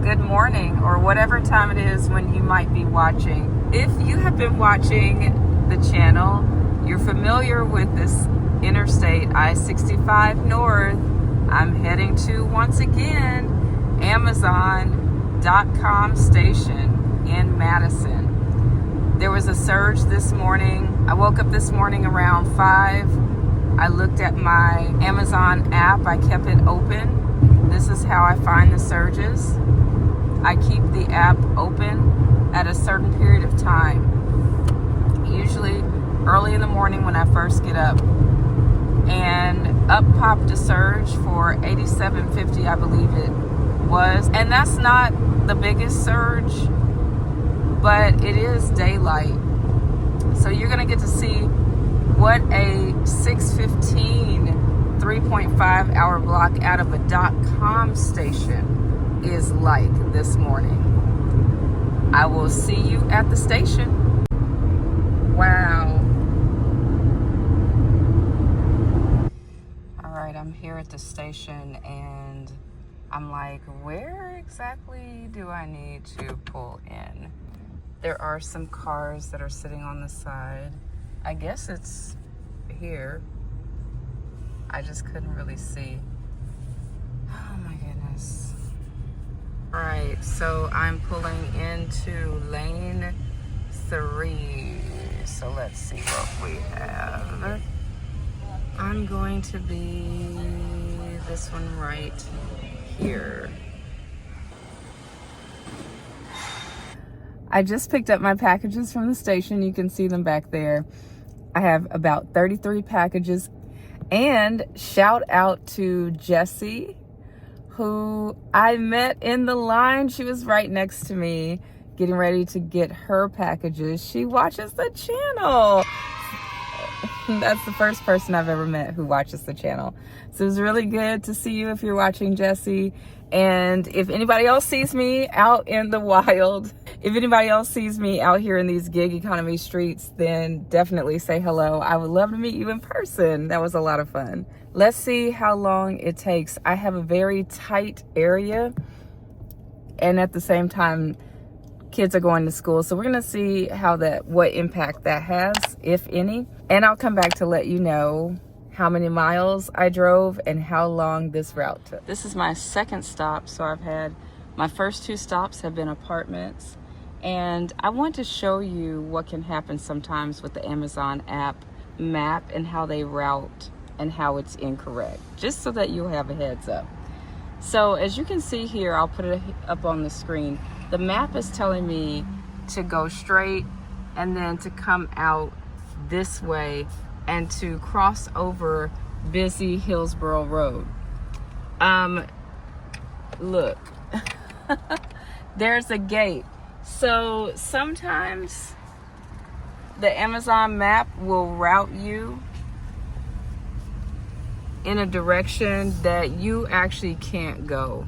good morning, or whatever time it is when you might be watching. If you have been watching the channel, you're familiar with this Interstate I-65 North. I'm heading to, once again, Amazon.com station in Madison. There was a surge this morning. I woke up this morning around 5. I looked at my Amazon app. I kept it open. This is how I find the surges. I keep the app open at a certain period of time. Usually early in the morning when I first get up. And up popped a surge for 87.50, I believe it was. And that's not the biggest surge, but it is daylight. So you're gonna get to see what a 6:15 3.5 hour block out of a .com station is like this morning. I will see you at the station. Wow. All right, I'm here at the station and I'm like, where exactly do I need to pull in? There are some cars that are sitting on the side. I guess it's here. I just couldn't really see. Oh my goodness. All right, so I'm pulling into lane 3. So let's see what we have. I'm going to be this one right here. I just picked up my packages from the station. You can see them back there. I have about 33 packages. And shout out to Jessie, who I met in the line. She was right next to me getting ready to get her packages. She watches the channel. That's the first person I've ever met who watches the channel. So it's really good to see you if you're watching, Jessie. And if anybody else sees me out in the wild, if anybody else sees me out here in these gig economy streets, then definitely say hello. I would love to meet you in person. That was a lot of fun. Let's see how long it takes. I have a very tight area, and at the same time, kids are going to school. So we're gonna see what impact that has, if any. And I'll come back to let you know how many miles I drove and how long this route took. This is my second stop. So I've had, my first 2 stops have been apartments. And I want to show you what can happen sometimes with the Amazon app map and how they route and how it's incorrect, just so that you'll have a heads up. So as you can see here, I'll put it up on the screen. The map is telling me to go straight and then to come out this way and to cross over busy Hillsborough Road. Look, there's a gate. So sometimes the Amazon map will route you in a direction that you actually can't go.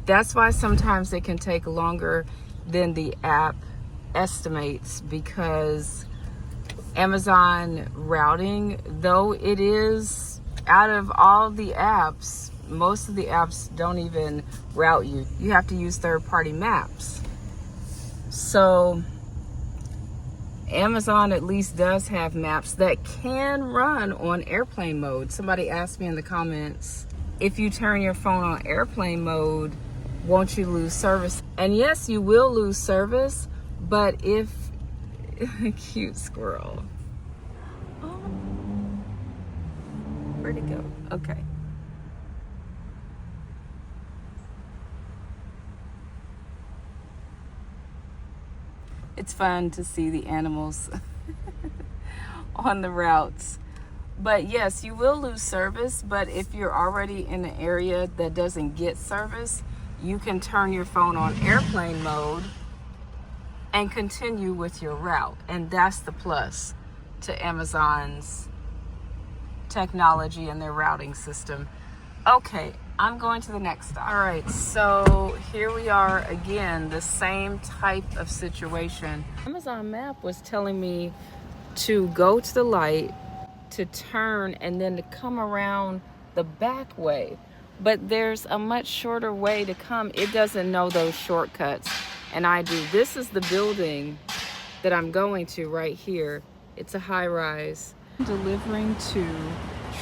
That's why sometimes it can take longer than the app estimates, because Amazon routing, though it is out of all the apps, most of the apps don't even route you. You have to use third-party maps. So Amazon at least does have maps that can run on airplane mode. Somebody asked me in the comments, if you turn your phone on airplane mode, won't you lose service? And yes, you will lose service, but if cute squirrel. Oh, where'd it go? Okay. It's fun to see the animals on the routes. But yes, you will lose service, but if you're already in an area that doesn't get service, you can turn your phone on airplane mode and continue with your route. And that's the plus to Amazon's technology and their routing system. Okay, I'm going to the next stop. All right, so here we are again, the same type of situation. Amazon map was telling me to go to the light, to turn, and then to come around the back way. but there's a much shorter way to come. It doesn't know those shortcuts, and I do. This is the building that I'm going to right here. It's a high rise. Delivering to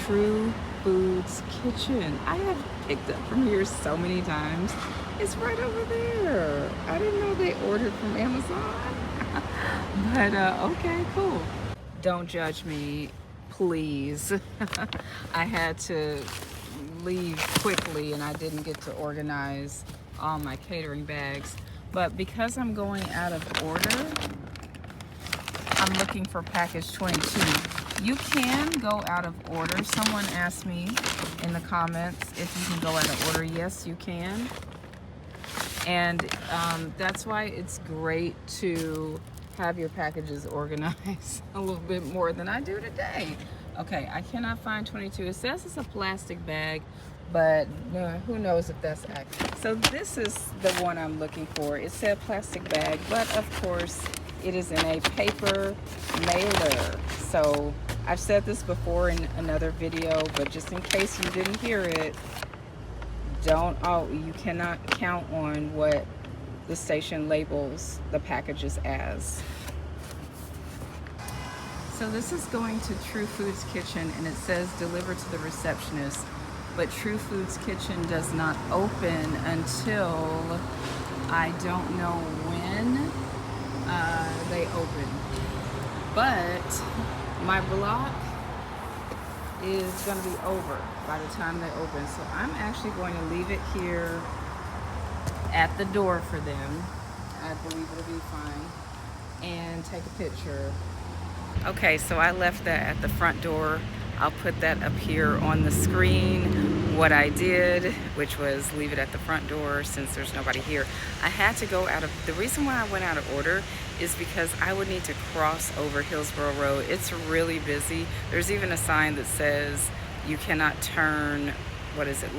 True Foods Kitchen. I have picked up from here so many times. It's right over there. I didn't know they ordered from Amazon. But okay, cool. Don't judge me, please. I had to leave quickly and I didn't get to organize all my catering bags. But because I'm going out of order, I'm looking for package 22. You can go out of order. Someone asked me in the comments if you can go out of order. Yes, you can. And that's why it's great to have your packages organized a little bit more than I do today. Okay, I cannot find 22. It says it's a plastic bag, but who knows if that's accurate. So this is the one I'm looking for. It said plastic bag, but of course it is in a paper mailer. So I've said this before in another video, but just in case you didn't hear it, you cannot count on what the station labels the packages as. So this is going to True Foods Kitchen, and it says deliver to the receptionist, but True Foods Kitchen does not open until I don't know when they open. But my block is going to be over by the time they open, so I'm actually going to leave it here at the door for them. I believe it'll be fine, and take a picture. Okay, so I left that at the front door. I'll put that up here on the screen, what I did, which was leave it at the front door since there's nobody here. I had to go out of, the reason why I went out of order is because I would need to cross over Hillsborough Road. It's really busy. There's even a sign that says you cannot turn,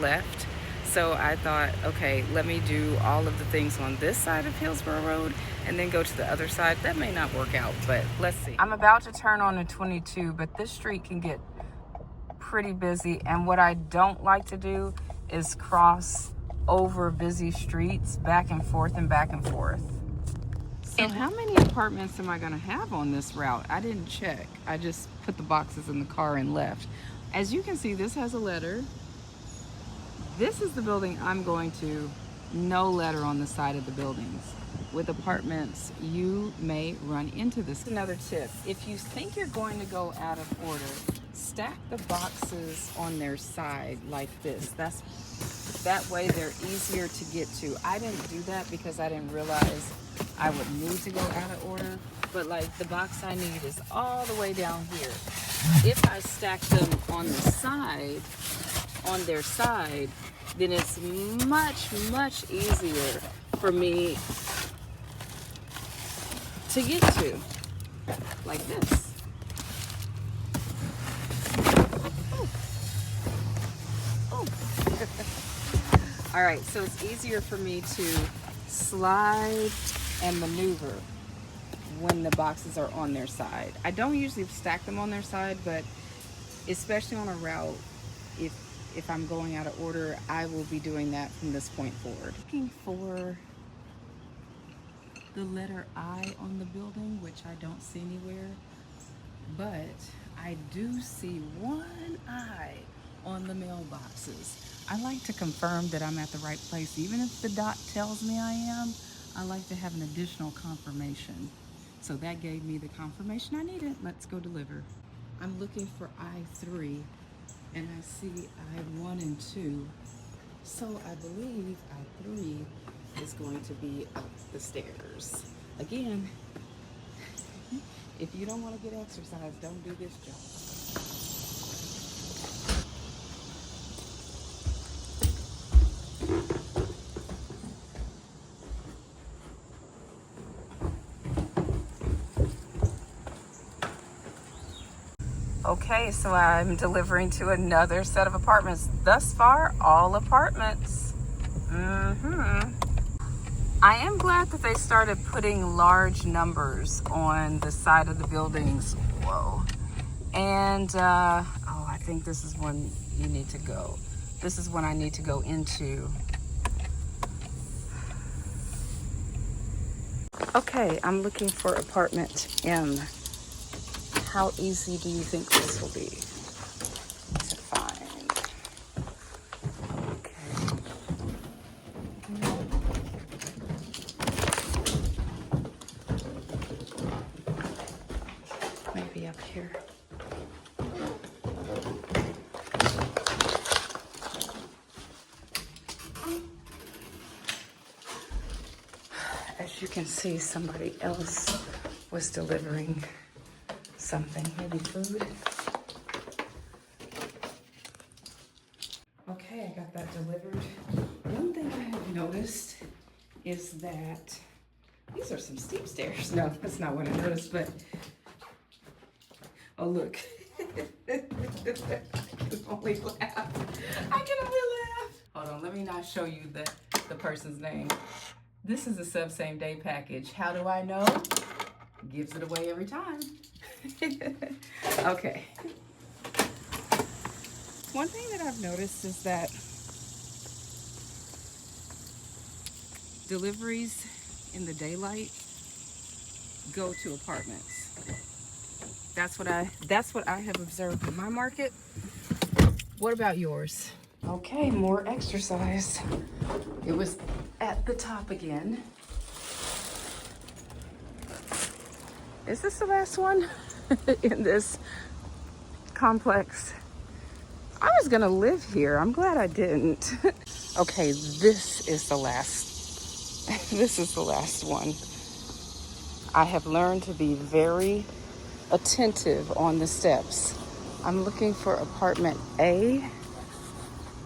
left. So I thought, okay, let me do all of the things on this side of Hillsborough Road and then go to the other side. That may not work out, but let's see. I'm about to turn on a 22, but this street can get pretty busy, and what I don't like to do is cross over busy streets back and forth and back and forth. So how many apartments am I gonna have on this route? I didn't check. I just put the boxes in the car and left. As you can see, this has a letter. This is the building I'm going to. No letter on the side of the buildings. With apartments, you may run into this. Another tip, if you think you're going to go out of order, stack the boxes on their side like this. That way they're easier to get to. I didn't do that because I didn't realize I would need to go out of order, but like the box I need is all the way down here. If I stack them on the side, on their side, then it's much easier for me to get to, like this. Oh. All right, so it's easier for me to slide and maneuver when the boxes are on their side. I don't usually stack them on their side, but especially on a route, if I'm going out of order, I will be doing that from this point forward. Looking for the letter I on the building, which I don't see anywhere, but I do see one I on the mailboxes. I like to confirm that I'm at the right place. Even if the dot tells me I am, I like to have an additional confirmation. So that gave me the confirmation I needed. Let's go deliver. I'm looking for I3, and I see I1 and 2. So I believe I3 is going to be up the stairs. Again, if you don't want to get exercise, don't do this job. Okay, so I'm delivering to another set of apartments. Thus far, all apartments. I am glad that they started putting large numbers on the side of the buildings. Whoa. And, oh, I think this is one you need to go. This is when I need to go into. Okay, I'm looking for apartment M. How easy do you think this will be to find? Okay. Maybe up here. As you can see, somebody else was delivering something, maybe food. Okay, I got that delivered. One thing I have noticed is that these are some steep stairs. No, that's not what I noticed, but oh look. I can only laugh. I can only laugh. Hold on, let me not show you the person's name. This is a sub same day package. How do I know? Gives it away every time. Okay. One thing that I've noticed is that deliveries in the daylight go to apartments. That's what I have observed in my market. What about yours? Okay, more exercise. It was at the top again. Is this the last one in this complex? I was gonna live here. I'm glad I didn't. Okay, this is the last. This is the last one. I have learned to be very attentive on the steps. I'm looking for apartment A.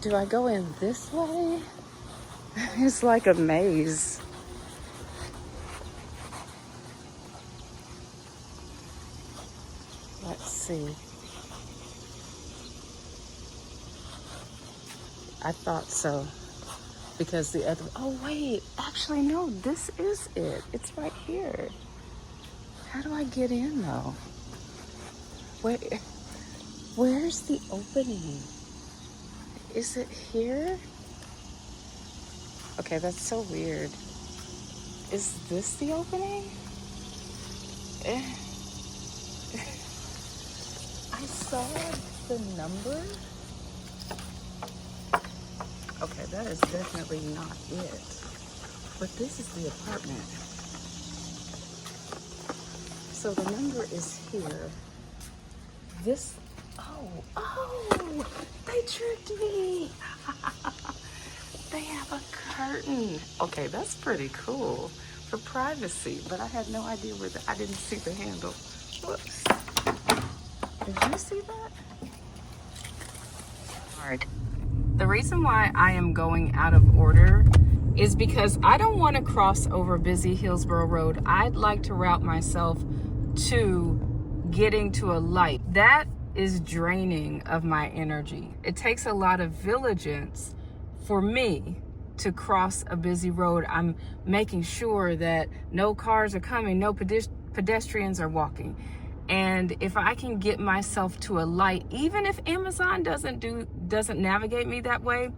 Do I go in this way? It's like a maze. Let's see. I thought so. Because the other, oh wait, actually no, this is it. It's right here. How do I get in though? Where's the opening? Is it here? Okay, that's so weird. Is this the opening? I saw the number. Okay, that is definitely not it. But this is the apartment. So the number is here. This, oh, they tricked me. They have a curtain. Okay, that's pretty cool for privacy, but I had no idea where I didn't see the handle. Whoops. Did you see that? All right. The reason why I am going out of order is because I don't want to cross over busy Hillsborough Road. I'd like to route myself to getting to a light. That is draining of my energy. It takes a lot of diligence for me to cross a busy road. I'm making sure that no cars are coming, no pedestrians are walking. And if I can get myself to a light, even if Amazon doesn't navigate me that way,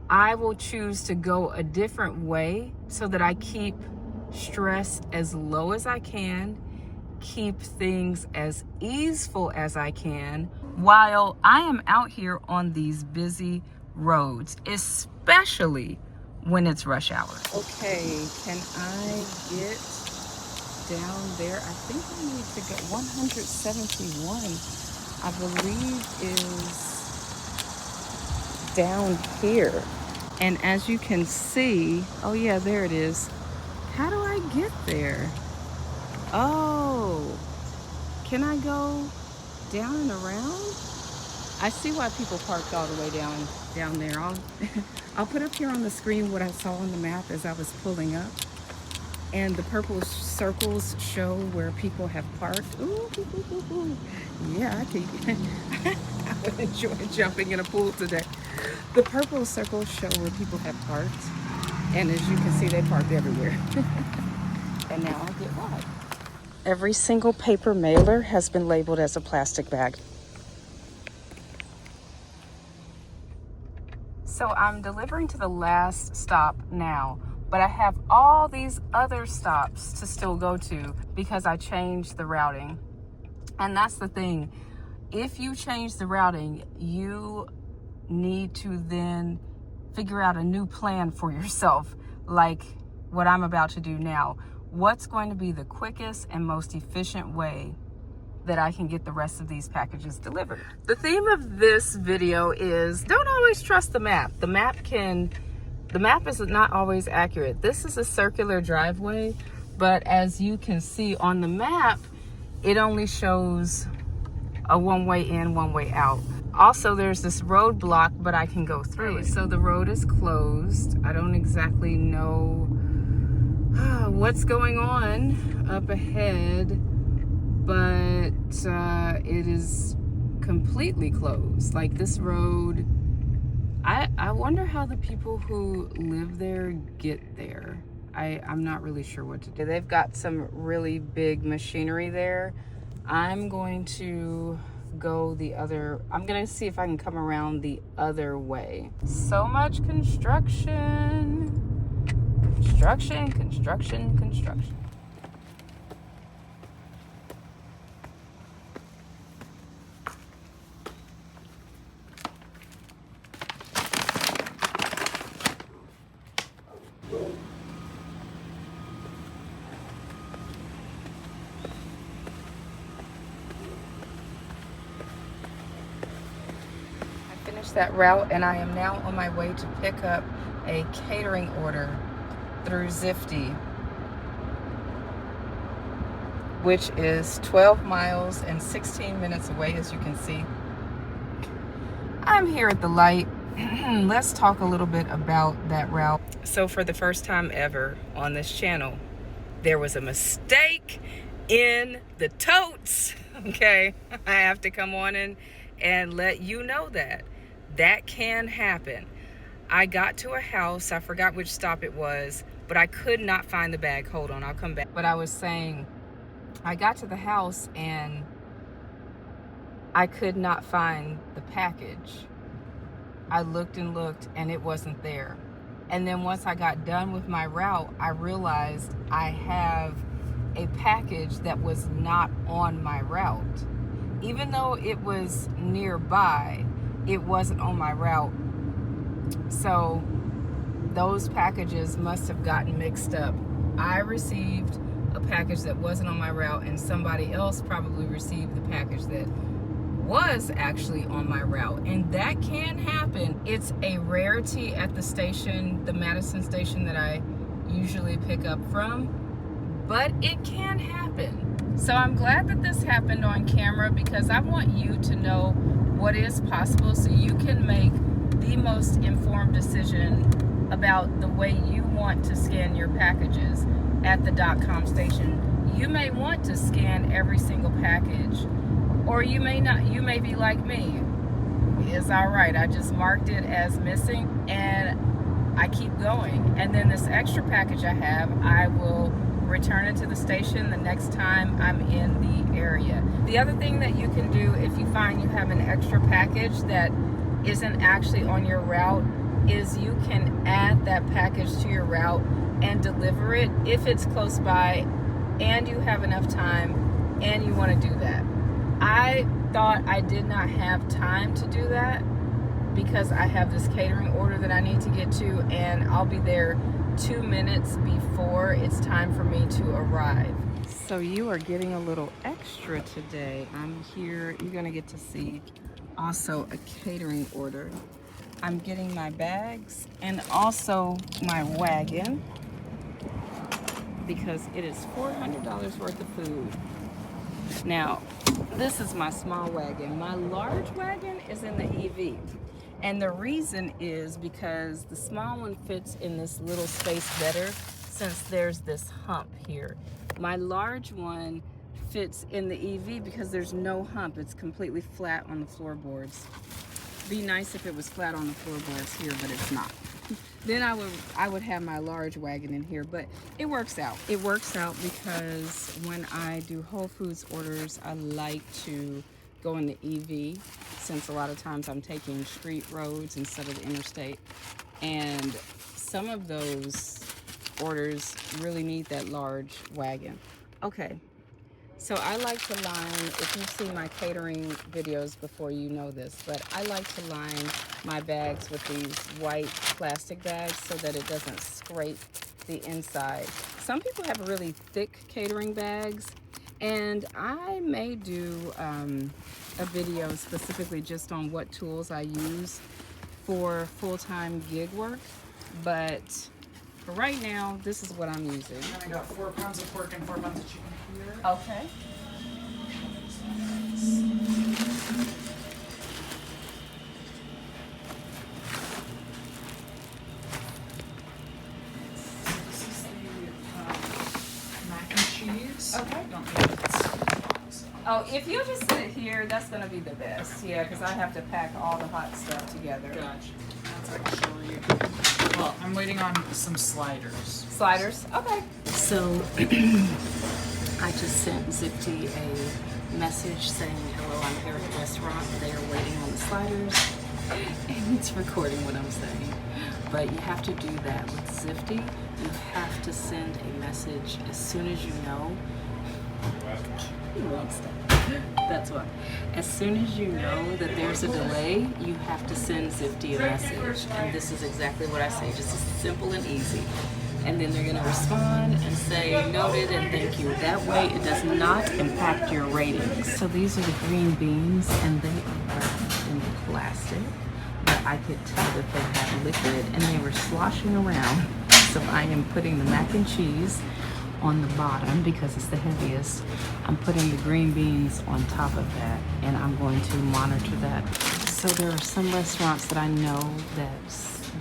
I will choose to go a different way so that I keep stress as low as I can, keep things as easeful as I can while I am out here on these busy roads, especially when it's rush hour. Okay, can I get down there? I think I need to get 171, I believe is down here. And as you can see, oh yeah, there it is. How do I get there? Oh, can I go down and around? I see why people parked all the way down there. I'll put up here on the screen what I saw on the map as I was pulling up. And the purple circles show where people have parked. Ooh, yeah, I would enjoy jumping in a pool today. The purple circles show where people have parked. And as you can see, they parked everywhere. And now I get why. Every single paper mailer has been labeled as a plastic bag. So I'm delivering to the last stop now, but I have all these other stops to still go to because I changed the routing. And that's the thing. If you change the routing, you need to then figure out a new plan for yourself, like what I'm about to do now. What's going to be the quickest and most efficient way that I can get the rest of these packages delivered? The theme of this video is don't always trust the map. The map is not always accurate. This is a circular driveway, but as you can see on the map, it only shows a one-way in, one-way out. Also, there's this roadblock, but I can go through it. So the road is closed. I don't exactly know what's going on up ahead, but it is completely closed. Like this road, I wonder how the people who live there get there. I'm not really sure what to do. They've got some really big machinery there. I'm going to go I'm gonna see if I can come around the other way. So much construction. Construction. That route, and I am now on my way to pick up a catering order through Zifty, which is 12 miles and 16 minutes away, as you can see. I'm here at the light. Let's talk a little bit about that route. So for the first time ever on this channel, there was a mistake in the totes. Okay, I have to come on and let you know that can happen. I got to a house, I forgot which stop it was, but I could not find the bag. Hold on, I'll come back. But I was saying, I got to the house and I could not find the package. I looked and looked and it wasn't there. And then once I got done with my route, I realized I have a package that was not on my route. Even though it was nearby, it wasn't on my route. So those packages must have gotten mixed up. I received a package that wasn't on my route, and somebody else probably received the package that was actually on my route. And that can happen. It's a rarity at the station, the Madison station that I usually pick up from, but it can happen. So I'm glad that this happened on camera, because I want you to know what is possible so you can make the most informed decision about the way you want to scan your packages at the .com station. You may want to scan every single package, or you may not. You may be like me. It's all right, I just marked it as missing and I keep going. And then this extra package I have, I will return it to the station the next time I'm in the area. The other thing that you can do if you find you have an extra package that isn't actually on your route is you can add that package to your route and deliver it if it's close by and you have enough time and you want to do that. I thought I did not have time to do that because I have this catering order that I need to get to, and I'll be there 2 minutes before it's time for me to arrive. So you are getting a little extra today. I'm here, you're gonna get to see also a catering order. I'm getting my bags and also my wagon because it is $400 worth of food. Now, this is my small wagon. My large wagon is in the EV. And the reason is because the small one fits in this little space better since there's this hump here. My large one fits in the EV because there's no hump. It's completely flat on the floorboards. Be nice if it was flat on the floorboards here, but it's not. Then I would have my large wagon in here, but it works out. It works out because when I do Whole Foods orders, I like to going to EV, since a lot of times I'm taking street roads instead of the interstate. And some of those orders really need that large wagon. Okay, so I like to line, if you've seen my catering videos before, you know this, but I like to line my bags with these white plastic bags so that it doesn't scrape the inside. Some people have really thick catering bags, and I may do a video specifically just on what tools I use for full-time gig work, but for right now, this is what I'm using. And I got 4 pounds of pork and 4 pounds of chicken here. Okay. This is the mac and cheese. Okay. Don't think it's so. Oh, if you just sit here, that's gonna be the best. Yeah, because I have to pack all the hot stuff together. Gotcha. That's actually. Well, I'm waiting on some sliders. Sliders? Okay. So I just sent Zipty a message saying, hello, I'm here at the restaurant. They are waiting on the sliders. And it's recording what I'm saying. But you have to do that with Zipty. You have to send a message as soon as you know. He wants that. That's why. As soon as you know that there's a delay, you have to send Zipty a message. And this is exactly what I say, just as simple and easy. And then they're going to respond and say noted and thank you. That way it does not impact your ratings. So these are the green beans, and they are wrapped in plastic. But I could tell that they had liquid and they were sloshing around. So I am putting the mac and cheese on the bottom because it's the heaviest. I'm putting the green beans on top of that, and I'm going to monitor that. So there are some restaurants that I know that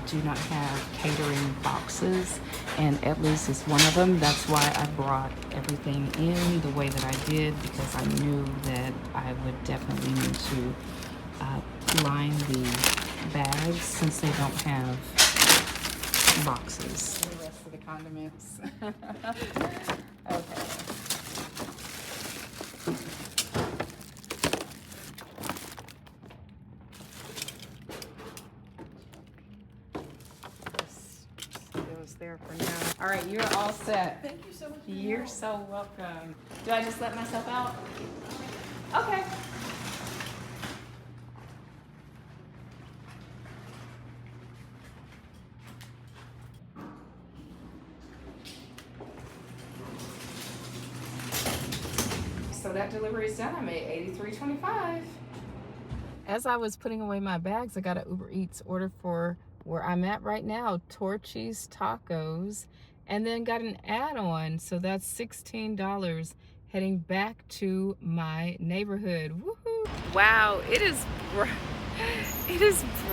do not have catering boxes, and at least is one of them. That's why I brought everything in the way that I did, because I knew that I would definitely need to line the bags since they don't have boxes. The rest of the condiments. Okay. There for now. All right, you're all set. Thank you so much. You're so welcome. Do I just let myself out? Okay. So that delivery is done. I made $83.25. As I was putting away my bags, I got an Uber Eats order for where I'm at right now, Torchy's Tacos, and then got an add-on, so that's $16 heading back to my neighborhood. Woohoo! Wow, it is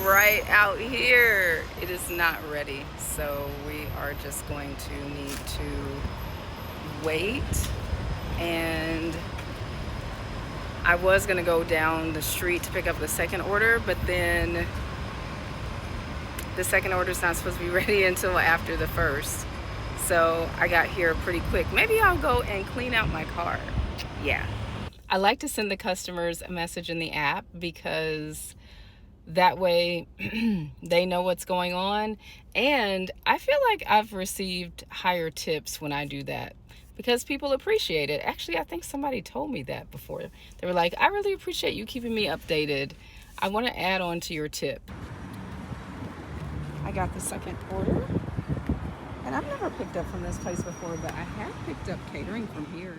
bright out here. It is not ready, so we are just going to need to wait. And I was gonna go down the street to pick up the second order, but then the second order is not supposed to be ready until after the first. So I got here pretty quick. Maybe I'll go and clean out my car. Yeah. I like to send the customers a message in the app because that way they know what's going on. And I feel like I've received higher tips when I do that because people appreciate it. Actually, I think somebody told me that before. They were like, I really appreciate you keeping me updated. I want to add on to your tip. I got the second order, and I've never picked up from this place before, but I have picked up catering from here.